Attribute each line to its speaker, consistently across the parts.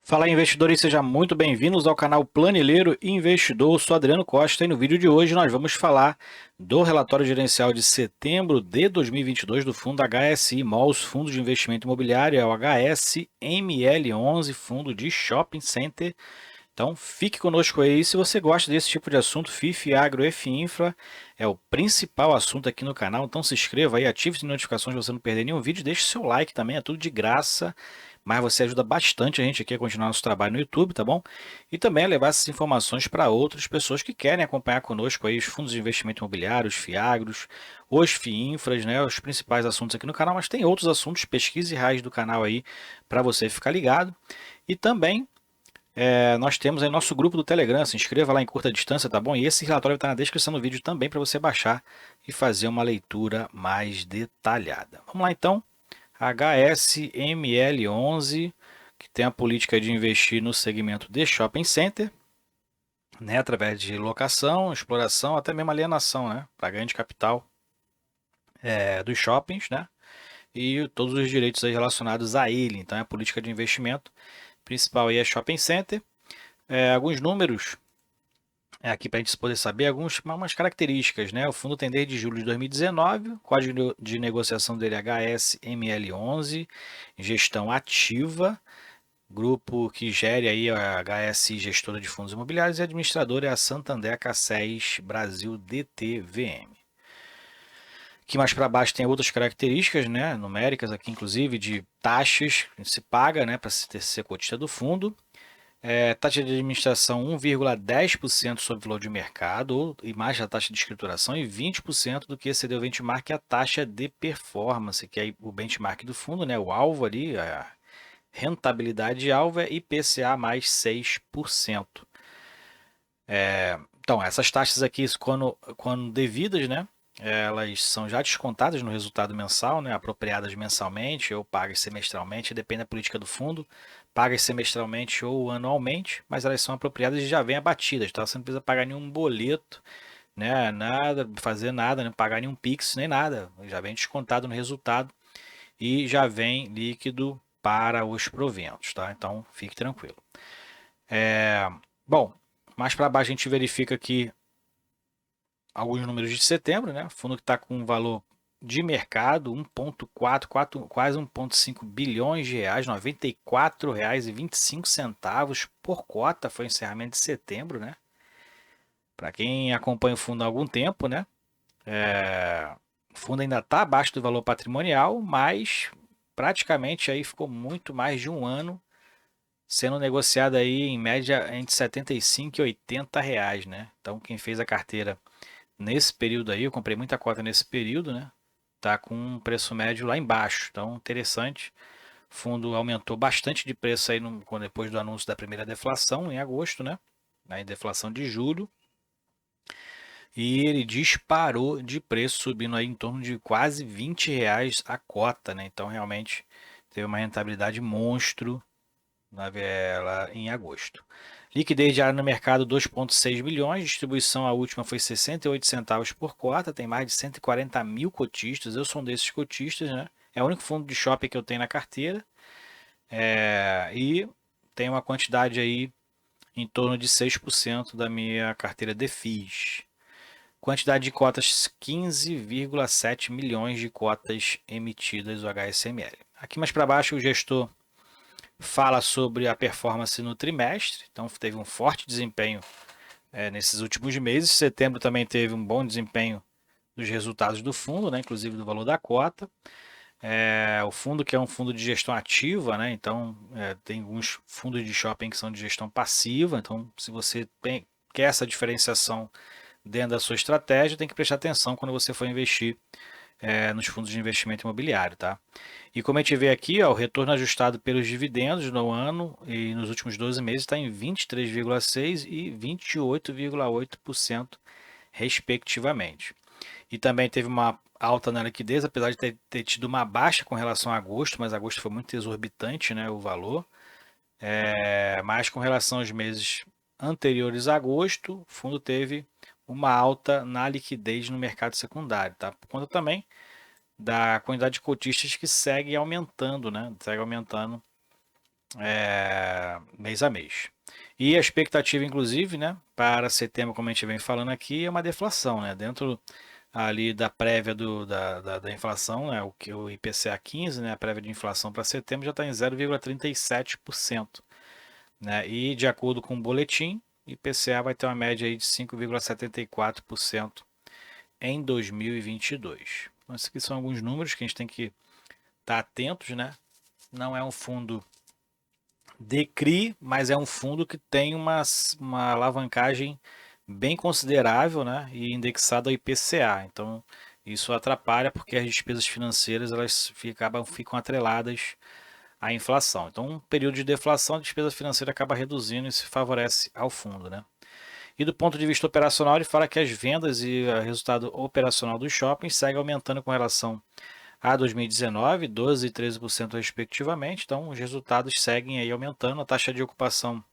Speaker 1: Fala investidores, sejam muito bem-vindos ao canal Planilheiro Investidor. Eu sou Adriano Costa e no vídeo de hoje nós vamos falar do relatório gerencial de setembro de 2022 do fundo HSI Malls, Fundo de Investimento Imobiliário, é o HSML11, Fundo de Shopping Center. Então fique conosco aí, se você gosta desse tipo de assunto, FIF, Agro, F-Infra é o principal assunto aqui no canal, então se inscreva aí, ative as notificações para você não perder nenhum vídeo, deixe seu like também, é tudo de graça, mas você ajuda bastante a gente aqui a continuar nosso trabalho no YouTube, tá bom? E também a levar essas informações para outras pessoas que querem acompanhar conosco aí os fundos de investimento imobiliário, os FIAGROS, os FIINFRAs, né, os principais assuntos aqui no canal, mas tem outros assuntos, pesquise raiz do canal aí para você ficar ligado. E também nós temos aí nosso grupo do Telegram, se inscreva lá em curta distância, tá bom? E esse relatório vai estar na descrição do vídeo também para você baixar e fazer uma leitura mais detalhada. Vamos lá então, HSML11, que tem a política de investir no segmento de shopping center, né, através de locação, exploração, até mesmo alienação, né, para ganho de capital dos shoppings, né, e todos os direitos aí relacionados a ele. Então, é a política de investimento principal aí é shopping center. Alguns números aqui para a gente poder saber algumas características, né? O fundo tem desde julho de 2019, código de negociação dele é HSML11, gestão ativa, grupo que gere aí a HSI Gestora de Fundos Imobiliários e administradora é a Santander Casséis Brasil DTVM. Aqui mais para baixo tem outras características, né, numéricas aqui inclusive de taxas que se paga, né, para ser cotista do fundo. Taxa de administração 1,10% sobre o valor de mercado e mais a taxa de escrituração e 20% do que excedeu o benchmark, que é a taxa de performance, que é o benchmark do fundo, né, o alvo ali, a rentabilidade alvo é IPCA mais 6%. Então, essas taxas aqui, quando devidas, né, elas são já descontadas no resultado mensal, né, apropriadas mensalmente ou pagas semestralmente, depende da política do fundo, pagas semestralmente ou anualmente, mas elas são apropriadas e já vêm abatidas, tá? Você não precisa pagar nenhum boleto, né, nada, fazer nada, não pagar nenhum Pix, nem nada, já vem descontado no resultado e já vem líquido para os proventos, tá? Então, fique tranquilo. Bom, mais para baixo a gente verifica aqui alguns números de setembro, né? Fundo que está com um valor de mercado 1,4, quase 1,5 bilhões de reais, R$ 94,25 por cota, foi o encerramento de setembro, né? Para quem acompanha o fundo há algum tempo, né? O fundo ainda está abaixo do valor patrimonial, mas praticamente aí ficou muito mais de um ano sendo negociado aí em média entre 75 e 80 reais, né? Então quem fez a carteira nesse período aí, eu comprei muita cota nesse período, né? Tá com um preço médio lá embaixo, então interessante. O fundo aumentou bastante de preço aí depois do anúncio da primeira deflação em agosto, né? Na deflação de julho. E ele disparou de preço, subindo aí em torno de quase R$ 20 a cota, né? Então realmente teve uma rentabilidade monstro na vela em agosto. Liquidez diária no mercado 2,6 bilhões, distribuição a última foi 68 centavos por cota, tem mais de 140 mil cotistas, eu sou um desses cotistas, né? É o único fundo de shopping que eu tenho na carteira e tem uma quantidade aí em torno de 6% da minha carteira de FIIs. Quantidade de cotas 15,7 milhões de cotas emitidas o HSML. Aqui mais para baixo o gestor fala sobre a performance no trimestre, então teve um forte desempenho nesses últimos meses. Setembro também teve um bom desempenho dos resultados do fundo, né, inclusive do valor da cota. O fundo que é um fundo de gestão ativa, né, então tem alguns fundos de shopping que são de gestão passiva, então se você quer essa diferenciação dentro da sua estratégia, tem que prestar atenção quando você for investir nos fundos de investimento imobiliário, tá? E como a gente vê aqui, ó, o retorno ajustado pelos dividendos no ano e nos últimos 12 meses está em 23,6% e 28,8%, respectivamente. E também teve uma alta na liquidez, apesar de ter tido uma baixa com relação a agosto, mas agosto foi muito exorbitante, né, o valor. Mas com relação aos meses anteriores a agosto, o fundo teve uma alta na liquidez no mercado secundário, tá? Por conta também da quantidade de cotistas que segue aumentando, né? Segue aumentando mês a mês. E a expectativa, inclusive, né, para setembro, como a gente vem falando aqui, é uma deflação, né, dentro ali da prévia da inflação, né, o IPCA 15, né, a prévia de inflação para setembro já está em 0,37%, né, e de acordo com o boletim, IPCA vai ter uma média aí de 5,74% em 2022. Então, esses aqui são alguns números que a gente tem que estar atentos, né? Não é um fundo de CRI, mas é um fundo que tem uma alavancagem bem considerável, né? E indexado ao IPCA. Então, isso atrapalha porque as despesas financeiras elas ficam atreladas à inflação. Então, um período de deflação, a despesa financeira acaba reduzindo e se favorece ao fundo, né? E do ponto de vista operacional, ele fala que as vendas e o resultado operacional dos shoppings segue aumentando com relação a 2019, 12% e 13% respectivamente. Então, os resultados seguem aí aumentando. A taxa de ocupação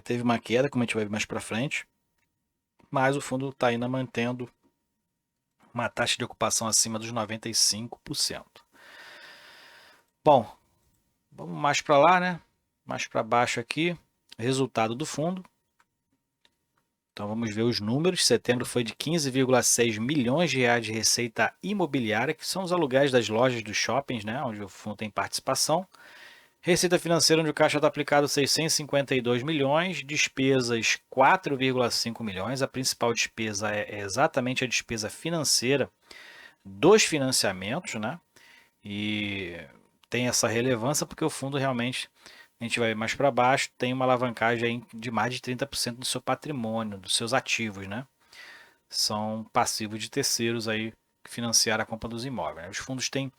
Speaker 1: teve uma queda, como a gente vai ver mais para frente, mas o fundo está ainda mantendo uma taxa de ocupação acima dos 95%. Bom, vamos mais para lá, né? Mais para baixo aqui, resultado do fundo. Então vamos ver os números. Setembro foi de 15,6 milhões de reais de receita imobiliária, que são os aluguéis das lojas dos shoppings, né, onde o fundo tem participação. Receita financeira, onde o caixa está aplicado 652 milhões, despesas 4,5 milhões. A principal despesa é exatamente a despesa financeira dos financiamentos, né? E tem essa relevância porque o fundo realmente, a gente vai mais para baixo, tem uma alavancagem de mais de 30% do seu patrimônio, dos seus ativos, né? São passivos de terceiros aí que financiaram a compra dos imóveis, né? Os fundos têm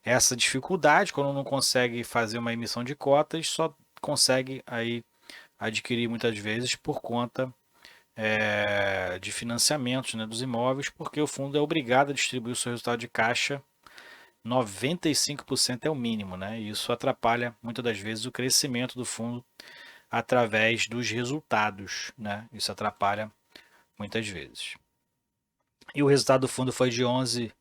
Speaker 1: essa dificuldade quando não consegue fazer uma emissão de cotas, só consegue aí adquirir muitas vezes por conta de financiamentos, né, dos imóveis, porque o fundo é obrigado a distribuir o seu resultado de caixa. 95% é o mínimo, né? E isso atrapalha muitas das vezes o crescimento do fundo através dos resultados, né? Isso atrapalha muitas vezes. E o resultado do fundo foi de 11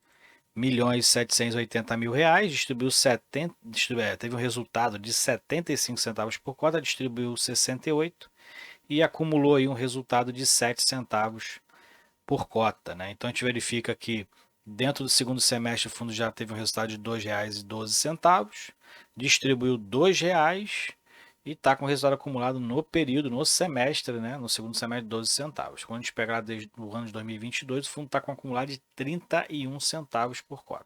Speaker 1: milhões 780 mil reais, teve um resultado de 75 centavos por cota, distribuiu 68 e acumulou aí um resultado de 7 centavos por cota, né? Então a gente verifica que dentro do segundo semestre o fundo já teve um resultado de R$ 2,12, distribuiu R$ 2 e está com o resultado acumulado no período, no semestre, né? No segundo semestre, 12 centavos. Quando a gente pegar desde o ano de 2022, o fundo está com um acumulado de 31 centavos por cota.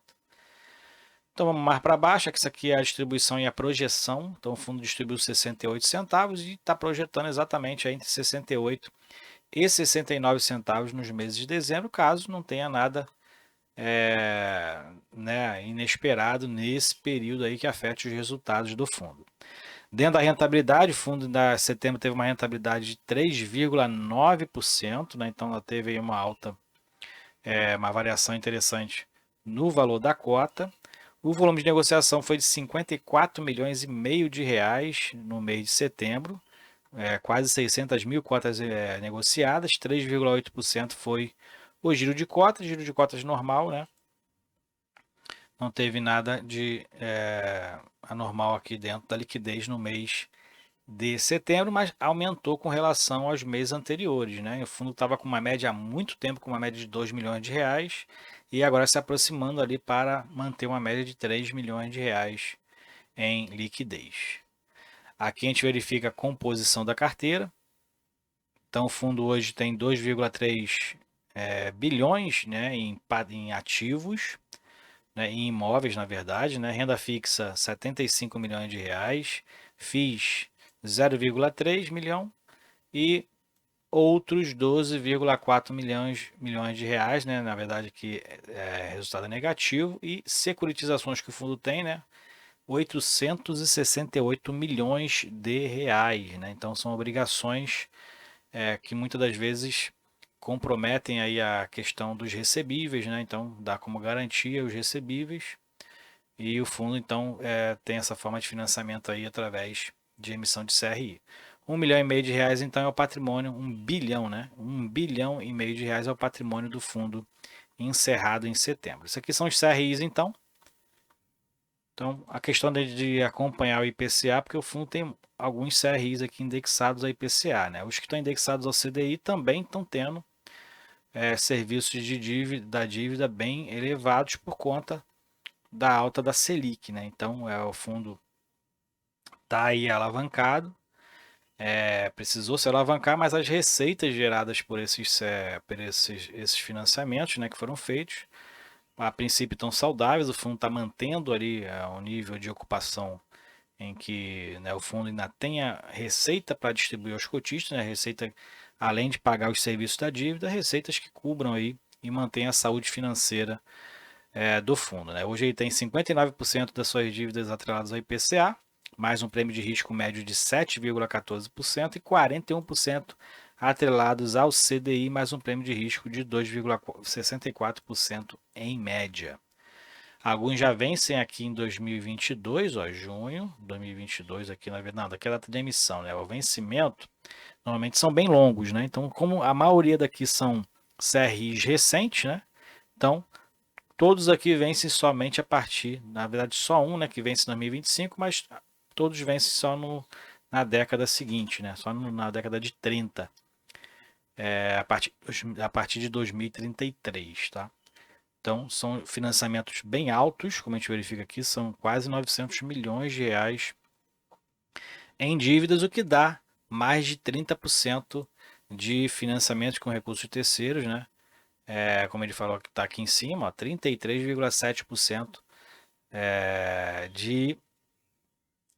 Speaker 1: Então vamos mais para baixo, que isso aqui é a distribuição e a projeção. Então o fundo distribuiu 68 centavos e está projetando exatamente entre 68 e 69 centavos nos meses de dezembro, caso não tenha nada né, inesperado nesse período aí que afete os resultados do fundo. Dentro da rentabilidade, o fundo da setembro teve uma rentabilidade de 3,9%, né, então ela teve aí uma alta, uma variação interessante no valor da cota. O volume de negociação foi de 54 milhões e meio de reais no mês de setembro, quase 600 mil cotas negociadas, 3,8% foi o giro de cotas normal, né? Não teve nada de anormal aqui dentro da liquidez no mês de setembro, mas aumentou com relação aos meses anteriores, né? O fundo estava com uma média há muito tempo, com uma média de 2 milhões de reais, e agora se aproximando ali para manter uma média de 3 milhões de reais em liquidez. Aqui a gente verifica a composição da carteira. Então o fundo hoje tem 2,3 bilhões, né, em ativos, né, em imóveis, na verdade, né, renda fixa 75 milhões de reais, FIIs 0,3 milhão e outros 12,4 milhões de reais, né, na verdade que resultado negativo, e securitizações que o fundo tem, né, 868 milhões de reais, né, então são obrigações que muitas das vezes comprometem aí a questão dos recebíveis, né? Então dá como garantia os recebíveis e o fundo então tem essa forma de financiamento aí através de emissão de CRI. 1,5 milhão de reais então é o patrimônio, 1 bilhão, né? 1,5 bilhão de reais é o patrimônio do fundo encerrado em setembro. Isso aqui são os CRIs então. Então, a questão de acompanhar o IPCA, porque o fundo tem alguns CRIs aqui indexados ao IPCA, né? Os que estão indexados ao CDI também estão tendo serviços de dívida, da dívida bem elevados por conta da alta da Selic, né? Então, o fundo está aí alavancado, precisou se alavancar, mas as receitas geradas por esses financiamentos, né, que foram feitos, a princípio estão saudáveis, o fundo está mantendo ali um nível de ocupação em que, né, o fundo ainda tenha receita para distribuir aos cotistas, né, receita além de pagar os serviços da dívida, receitas que cubram aí e mantenham a saúde financeira do fundo. Né? Hoje ele tem 59% das suas dívidas atreladas ao IPCA, mais um prêmio de risco médio de 7,14% e 41% atrelados ao CDI, mais um prêmio de risco de 2,64% em média. Alguns já vencem aqui em 2022, ó, junho 2022, aqui na verdade, daqui é a data de emissão, né? O vencimento normalmente são bem longos, né? Então, como a maioria daqui são CRIs recentes, né? Então, todos aqui vencem somente a partir, na verdade, só um, né, que vence em 2025, mas todos vencem só na década seguinte, né? Só na década de 30, a partir de 2033, tá? Então, são financiamentos bem altos, como a gente verifica aqui, são quase 900 milhões de reais em dívidas, o que dá mais de 30% de financiamentos com recursos terceiros, né? Como ele falou que está aqui em cima, 33,7%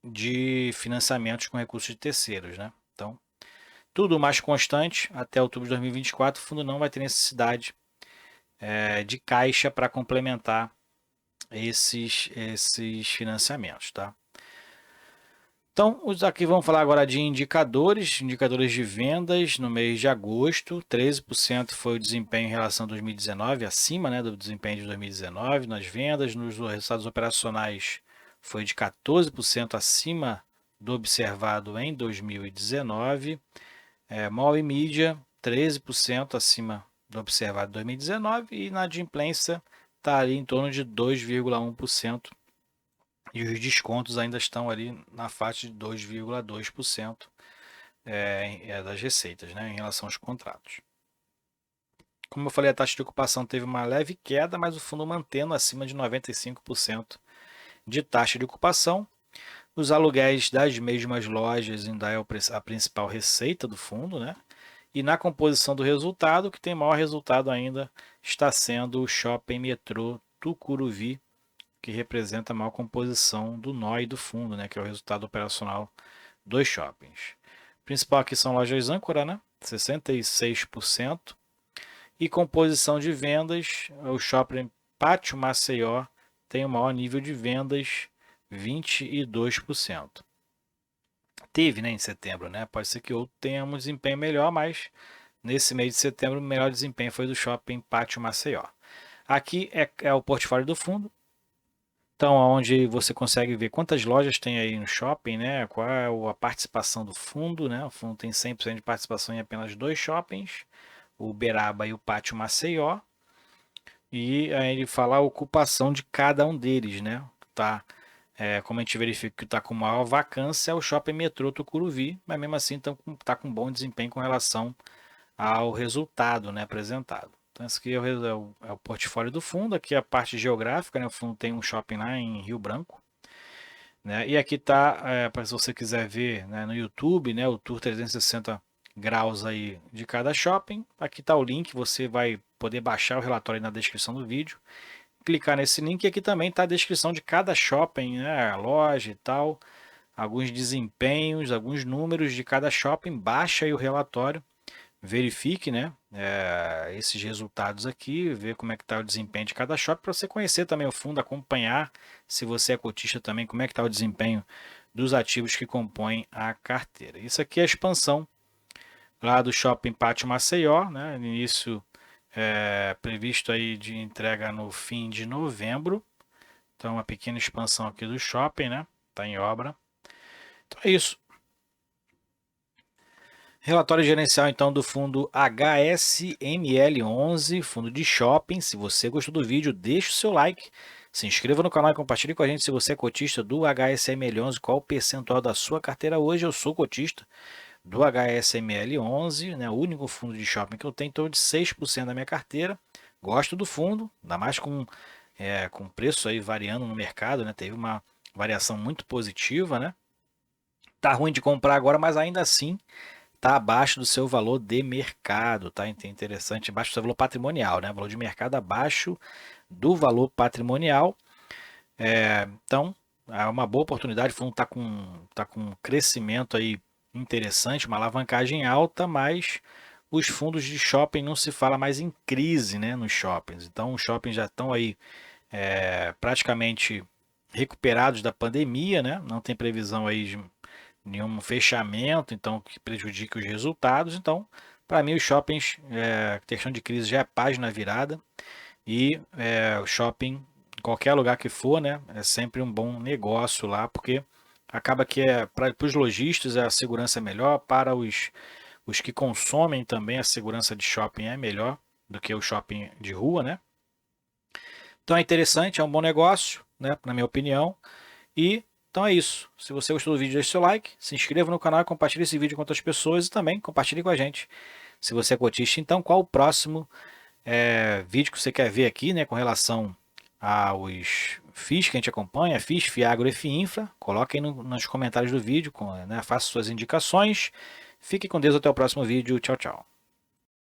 Speaker 1: de financiamentos com recursos de terceiros, né? Então, tudo mais constante até outubro de 2024, o fundo não vai ter necessidade de caixa para complementar esses financiamentos, tá? Então, aqui vamos falar agora de indicadores de vendas no mês de agosto. 13% foi o desempenho em relação a 2019, acima, né, do desempenho de 2019 nas vendas. Nos resultados operacionais foi de 14% acima do observado em 2019. Mall e mídia, 13% acima do observado em 2019. E na adimplência está ali em torno de 2,1%. E os descontos ainda estão ali na faixa de 2,2% das receitas, né, em relação aos contratos. Como eu falei, a taxa de ocupação teve uma leve queda, mas o fundo mantendo acima de 95% de taxa de ocupação. Os aluguéis das mesmas lojas ainda é a principal receita do fundo, né? E na composição do resultado, o que tem maior resultado ainda está sendo o Shopping Metrô Tucuruvi, que representa a maior composição do NOI do fundo, né, que é o resultado operacional dos shoppings. O principal aqui são lojas âncora, né, 66%, e composição de vendas, o shopping Pátio Maceió tem o maior nível de vendas, 22%. Teve, né, em setembro, né, pode ser que outro tenha um desempenho melhor, mas nesse mês de setembro o melhor desempenho foi do shopping Pátio Maceió. Aqui é o portfólio do fundo. Então, onde você consegue ver quantas lojas tem aí no shopping, né? Qual é a participação do fundo, né? O fundo tem 100% de participação em apenas 2 shoppings, o Uberaba e o Pátio Maceió. E aí ele fala a ocupação de cada um deles, né? Tá, como a gente verifica que está com maior vacância é o Shopping Metrô Tucuruvi, mas mesmo assim está com bom desempenho com relação ao resultado, né, apresentado. Então, esse aqui é o portfólio do fundo. Aqui é a parte geográfica, né? O fundo tem um shopping lá em Rio Branco, né? E aqui está, para se você quiser ver, né, no YouTube, né, o tour 360 graus aí de cada shopping. Aqui está o link, você vai poder baixar o relatório aí na descrição do vídeo. Clicar nesse link e aqui também está a descrição de cada shopping, né, a loja e tal, alguns desempenhos, alguns números de cada shopping. Baixa aí o relatório, verifique, né, esses resultados aqui, ver como é que está o desempenho de cada shopping, para você conhecer também o fundo, acompanhar, se você é cotista também, como é que está o desempenho dos ativos que compõem a carteira. Isso aqui é a expansão lá do Shopping Pátio Maceió, né, início previsto aí de entrega no fim de novembro. Então, uma pequena expansão aqui do shopping, né, está em obra. Então é isso. Relatório gerencial então do fundo HSML11, fundo de shopping. Se você gostou do vídeo, deixa o seu like, Se inscreva no canal e compartilhe com a gente se você é cotista do HSML11, qual o percentual da sua carteira hoje. Eu sou cotista do HSML11, né, o único fundo de shopping que eu tenho, então de 6% da minha carteira. Gosto do fundo, ainda mais com preço aí variando no mercado, né, teve uma variação muito positiva, né. Tá ruim de comprar agora, mas ainda assim tá abaixo do seu valor de mercado, tá? Interessante, abaixo do seu valor patrimonial, né? Valor de mercado abaixo do valor patrimonial. Então, é uma boa oportunidade. O fundo tá com um crescimento aí interessante, uma alavancagem alta, mas os fundos de shopping não se fala mais em crise, né, nos shoppings. Então, os shoppings já estão aí praticamente recuperados da pandemia, né? Não tem previsão aí de nenhum fechamento, então que prejudique os resultados. Então, para mim, os shoppings, questão de crise já é página virada e o shopping, qualquer lugar que for, né, é sempre um bom negócio lá, porque acaba que para os lojistas a segurança é melhor, para os que consomem também a segurança de shopping é melhor do que o shopping de rua, né? Então é interessante, é um bom negócio, né, na minha opinião. E então é isso. Se você gostou do vídeo, deixe seu like, se inscreva no canal e compartilhe esse vídeo com outras pessoas e também compartilhe com a gente. Se você é cotista, então qual o próximo vídeo que você quer ver aqui, né, com relação aos FIIs que a gente acompanha, FIIs, Fiagro e FIINFRA. Coloque aí nos comentários do vídeo, né, faça suas indicações. Fique com Deus, até o próximo vídeo. Tchau, tchau.